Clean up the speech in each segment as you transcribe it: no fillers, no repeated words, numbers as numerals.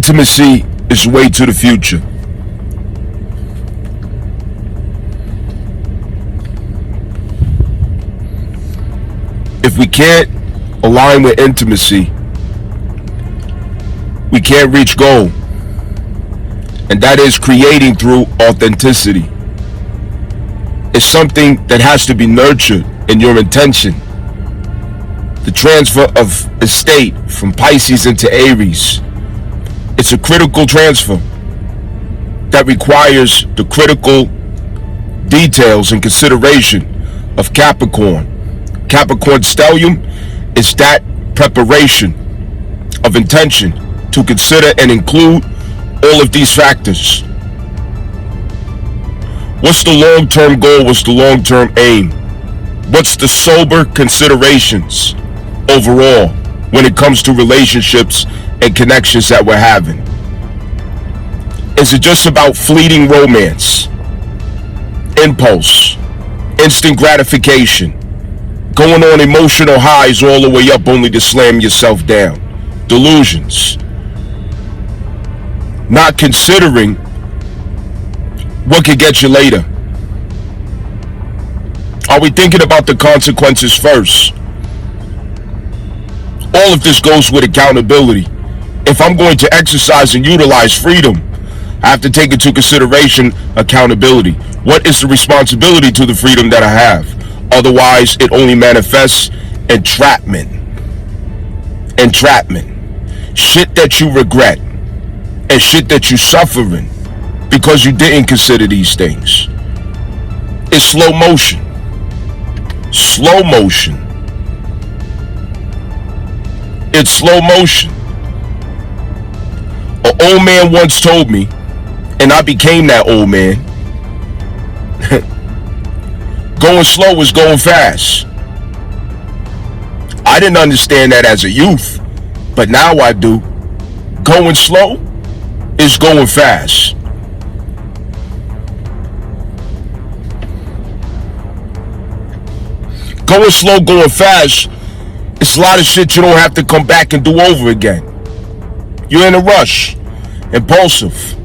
Intimacy is the way to the future. If we can't align with intimacy, we can't reach goal. And that is creating through authenticity. It's something that has to be nurtured in your intention. The transfer of estate from Pisces into Aries. It's a critical transfer that requires the critical details and consideration of Capricorn. Capricorn stellium is that preparation of intention to consider and include all of these factors. What's the long-term goal? What's the long-term aim? What's the sober considerations overall when it comes to relationships and connections that we're having? Is it just about fleeting romance, impulse, instant gratification, going on emotional highs all the way up only to slam yourself down? Delusions. Not considering what could get you later. Are we thinking about the consequences first? All of this goes with accountability. If I'm going to exercise and utilize freedom, I have to take into consideration accountability. What is the responsibility to the freedom that I have? Otherwise, it only manifests entrapment. Entrapment. Shit that you regret and shit that you're suffering because you didn't consider these things. It's slow motion. Slow motion. It's slow motion. An old man once told me, and I became that old man, going slow is going fast. I didn't understand that as a youth, but now I do. Going slow is going fast. Going slow, going fast, it's a lot of shit you don't have to come back and do over again. You're in a rush, impulsive.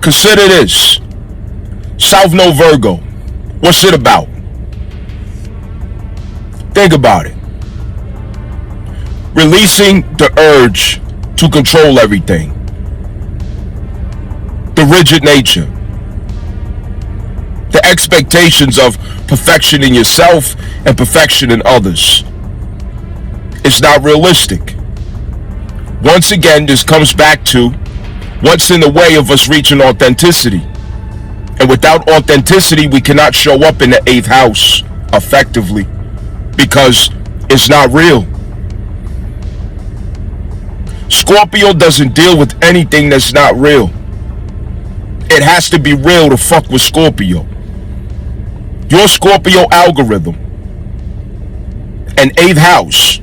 Consider this. South Node Virgo. What's it about? Think about it. Releasing the urge to control everything. The rigid nature. The expectations of perfection in yourself and perfection in others. It's not realistic. Once again, this comes back to what's in the way of us reaching authenticity. And without authenticity, we cannot show up in the 8th house effectively because it's not real. Scorpio doesn't deal with anything that's not real. It has to be real to fuck with Scorpio. Your Scorpio algorithm and 8th house,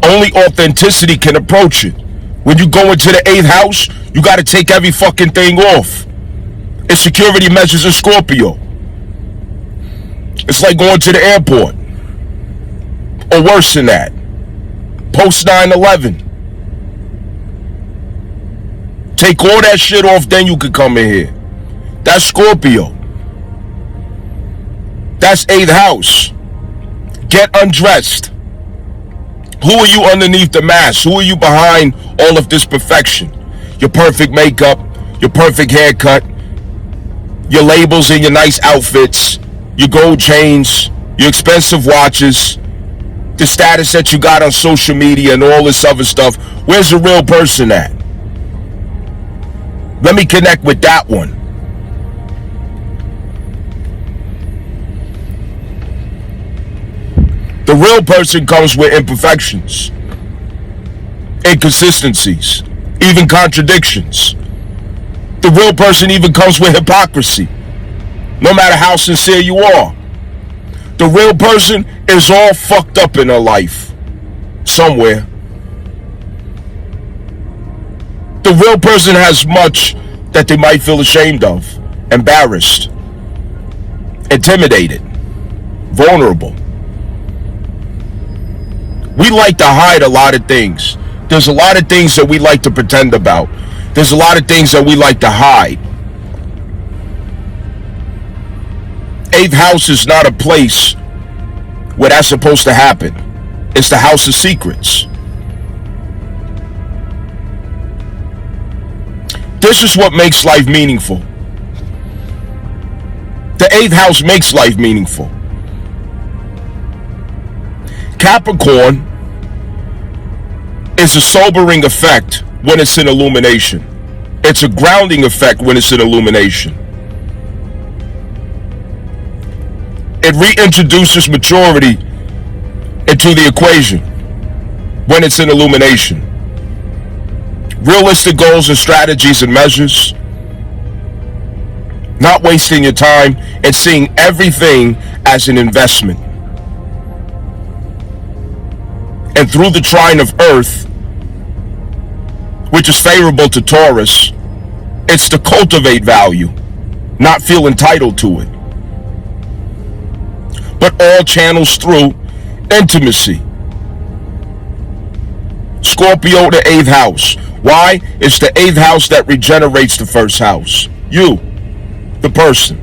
only authenticity can approach it. When you go into the 8th house, you got to take every fucking thing off. It's security measures in Scorpio. It's like going to the airport. Or worse than that. Post 9/11. Take all that shit off, then you could come in here. That's Scorpio. That's 8th house. Get undressed. Who are you underneath the mask? Who are you behind all of this perfection? Your perfect makeup, your perfect haircut, your labels and your nice outfits, your gold chains, your expensive watches, the status that you got on social media and all this other stuff. Where's the real person at? Let me connect with that one. The real person comes with imperfections, inconsistencies, even contradictions. The real person even comes with hypocrisy, no matter how sincere you are. The real person is all fucked up in her life, somewhere. The real person has much that they might feel ashamed of, embarrassed, intimidated, vulnerable. We like to hide a lot of things There's a lot of things that we like to pretend about. There's a lot of things that we like to hide. Eighth house is not a place where that's supposed to happen. It's the house of secrets. This is what makes life meaningful. The eighth house makes life meaningful. Capricorn is a sobering effect when it's in illumination. It's a grounding effect when it's in illumination. It reintroduces maturity into the equation when it's in illumination. Realistic goals and strategies and measures. Not wasting your time and seeing everything as an investment. And through the trine of Earth, which is favorable to Taurus, it's to cultivate value, not feel entitled to it. But all channels through intimacy. Scorpio, the eighth house. Why? It's the eighth house that regenerates the first house. You, the person.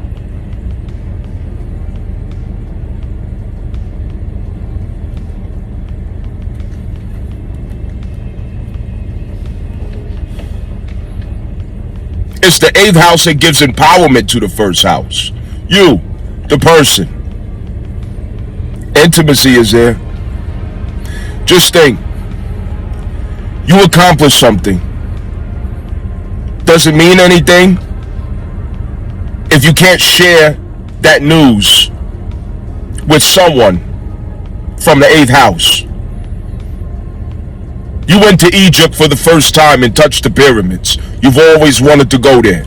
It's the eighth house that gives empowerment to the first house. You, the person. Intimacy is there. Just think. You accomplish something. Does it mean anything if you can't share that news with someone from the eighth house? You went to Egypt for the first time and touched the pyramids. You've always wanted to go there.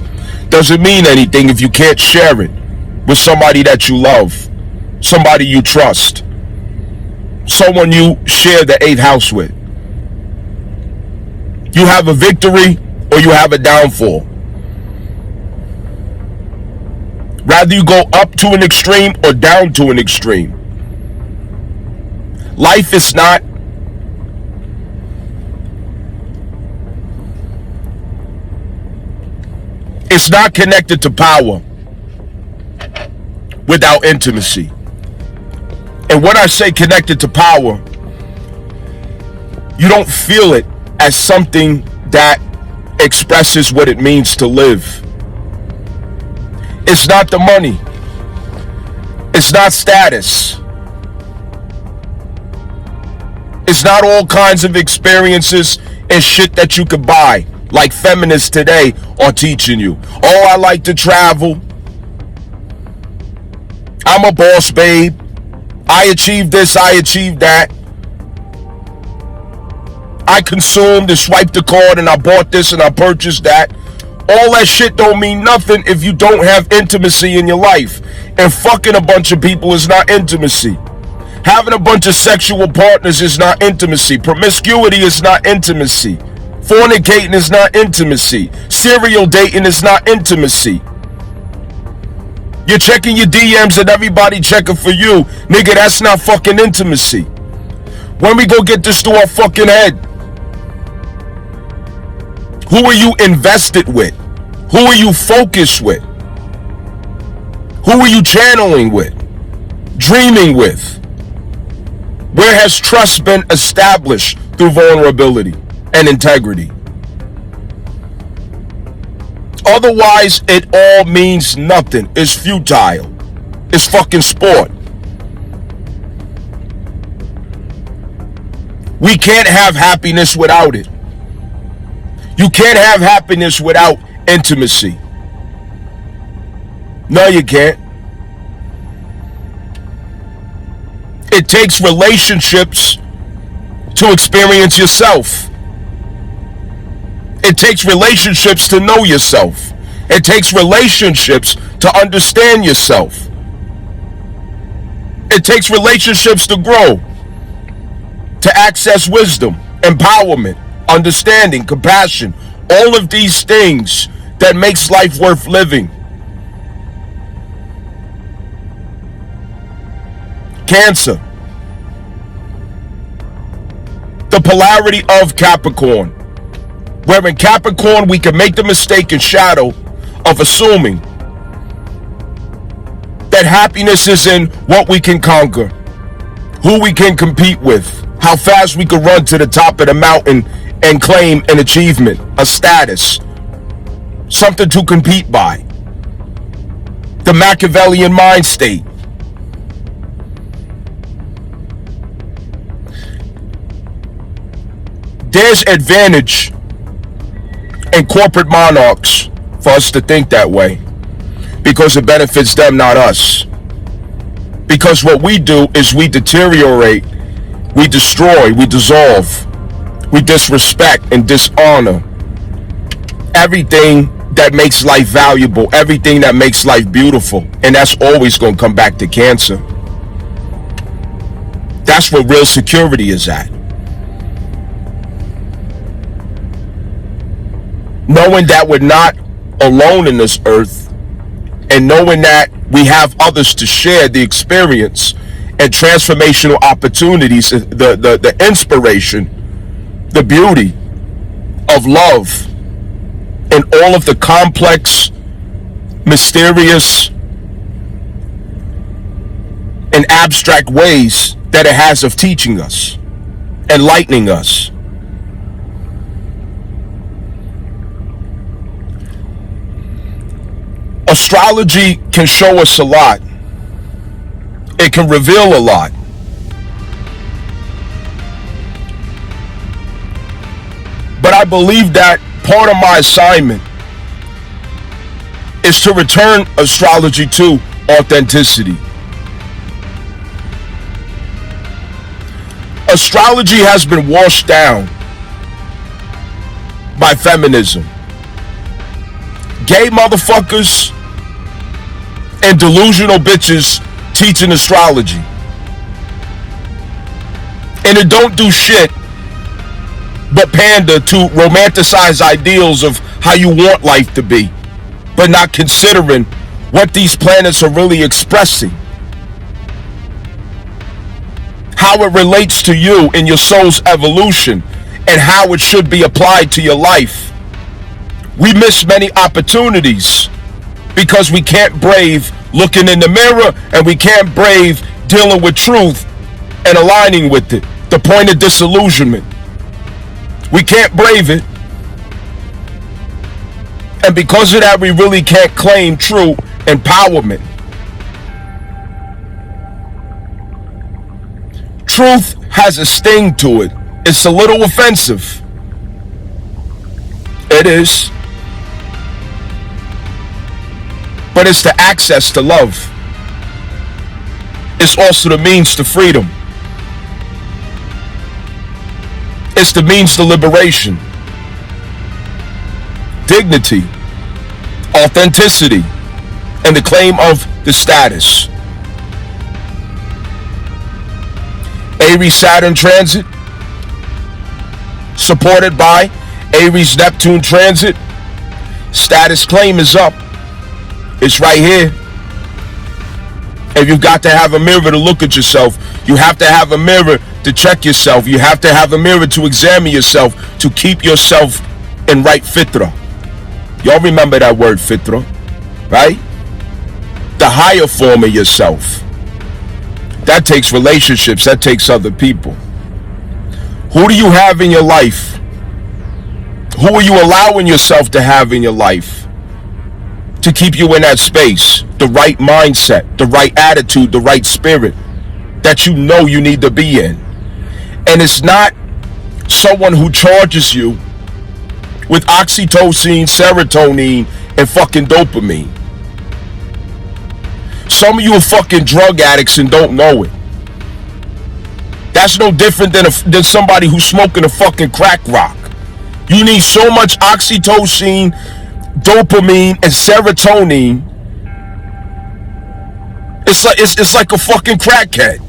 Does it mean anything if you can't share it with somebody that you love, somebody you trust, someone you share the eighth house with? You have a victory or you have a downfall. Rather you go up to an extreme or down to an extreme. Life is not connected to power without intimacy. And when I say connected to power, you don't feel it as something that expresses what it means to live. It's not the money. It's not status. It's not all kinds of experiences and shit that you could buy, like feminists today are teaching you. Oh, I like to travel. I'm a boss, babe. I achieved this, I achieved that. I consumed and swiped the card and I bought this and I purchased that. All that shit don't mean nothing if you don't have intimacy in your life. And fucking a bunch of people is not intimacy. Having a bunch of sexual partners is not intimacy. Promiscuity is not intimacy. Fornicating is not intimacy. Serial dating is not intimacy. You're checking your DMs and everybody checking for you. Nigga, that's not fucking intimacy. When we go get this to our fucking head, who are you invested with? Who are you focused with? Who are you channeling with? Dreaming with? Where has trust been established through vulnerability and integrity? Otherwise, it all means nothing. It's futile. It's fucking sport. We can't have happiness without it. You can't have happiness without intimacy. No, you can't. It takes relationships to experience yourself. It takes relationships to know yourself. It takes relationships to understand yourself. It takes relationships to grow, to access wisdom, empowerment, understanding, compassion, all of these things that makes life worth living. Cancer. The polarity of Capricorn. Where in Capricorn, we can make the mistake and shadow of assuming that happiness is in what we can conquer, who we can compete with, how fast we can run to the top of the mountain and claim an achievement, a status, something to compete by. The Machiavellian mind state. There's advantage in corporate monarchs for us to think that way, because it benefits them, not us. Because what we do is we deteriorate, we destroy, we dissolve, we disrespect and dishonor everything that makes life valuable, everything that makes life beautiful. And that's always going to come back to Cancer. That's where real security is at. Knowing that we're not alone in this earth, and knowing that we have others to share the experience and transformational opportunities, the inspiration, the beauty of love, and all of the complex, mysterious, and abstract ways that it has of teaching us, enlightening us. Astrology can show us a lot. It can reveal a lot. But I believe that part of my assignment is to return astrology to authenticity. Astrology has been washed down by feminism. Gay motherfuckers and delusional bitches teaching astrology. And it don't do shit but pander to romanticize ideals of how you want life to be, but not considering what these planets are really expressing, how it relates to you in your soul's evolution, and how it should be applied to your life. We miss many opportunities because we can't brave looking in the mirror, and we can't brave dealing with truth and aligning with it. The point of disillusionment. We can't brave it. And because of that, we really can't claim true empowerment. Truth has a sting to it. It's a little offensive. It is. But it's the access to love. It's also the means to freedom. It's the means to liberation, dignity, authenticity, and the claim of the status. Aries Saturn transit, supported by Aries Neptune transit. Status claim is up. It's right here. And you've got to have a mirror to look at yourself. You have to have a mirror to check yourself. You have to have a mirror to examine yourself, to keep yourself in right fitra. Y'all remember that word fitra, right? The higher form of yourself. That takes relationships. That takes other people. Who do you have in your life? Who are you allowing yourself to have in your life to keep you in that space? The right mindset, the right attitude, the right spirit that you know you need to be in. And it's not someone who charges you with oxytocin, serotonin, and fucking dopamine. Some of you are fucking drug addicts and don't know it. That's no different than somebody who's smoking a fucking crack rock. You need so much oxytocin, dopamine, and serotonin. It's like a fucking crackhead.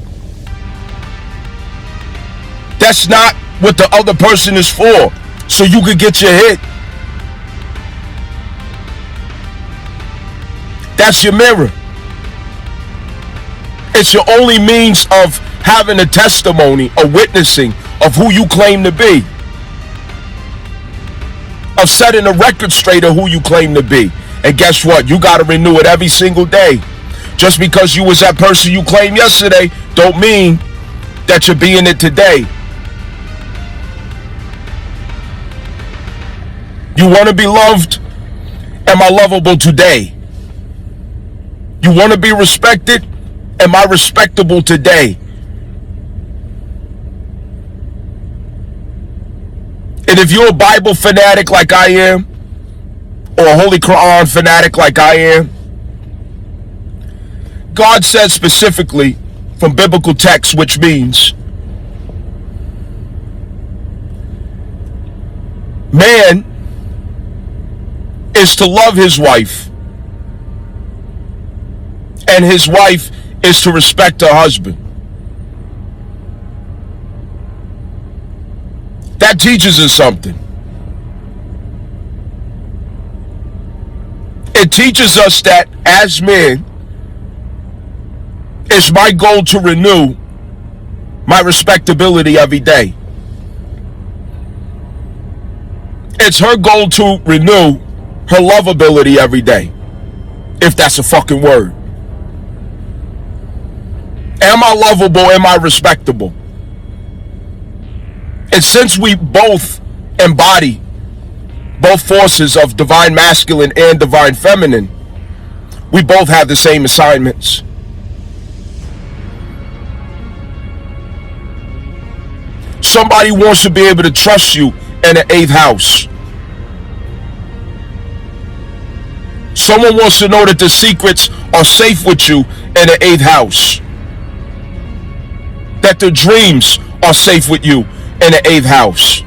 That's not what the other person is for. So you could get your hit. That's your mirror. It's your only means of having a testimony, a witnessing, of who you claim to be, of setting a record straight of who you claim to be. And guess what? You got to renew it every single day. Just because you was that person you claimed yesterday don't mean that you're being it today. You want to be loved? Am I lovable today? You want to be respected? Am I respectable today? And if you're a Bible fanatic like I am, or a Holy Quran fanatic like I am, God says specifically from biblical text, which means man is to love his wife, and his wife is to respect her husband. That teaches us something. It teaches us that as men, it's my goal to renew my respectability every day. It's her goal to renew her lovability every day, if that's a fucking word. Am I lovable? Am I respectable? And since we both embody both forces of divine masculine and divine feminine, we both have the same assignments. Somebody wants to be able to trust you in the 8th house. Someone wants to know that the secrets are safe with you in the 8th house. That the dreams are safe with you in the 8th house.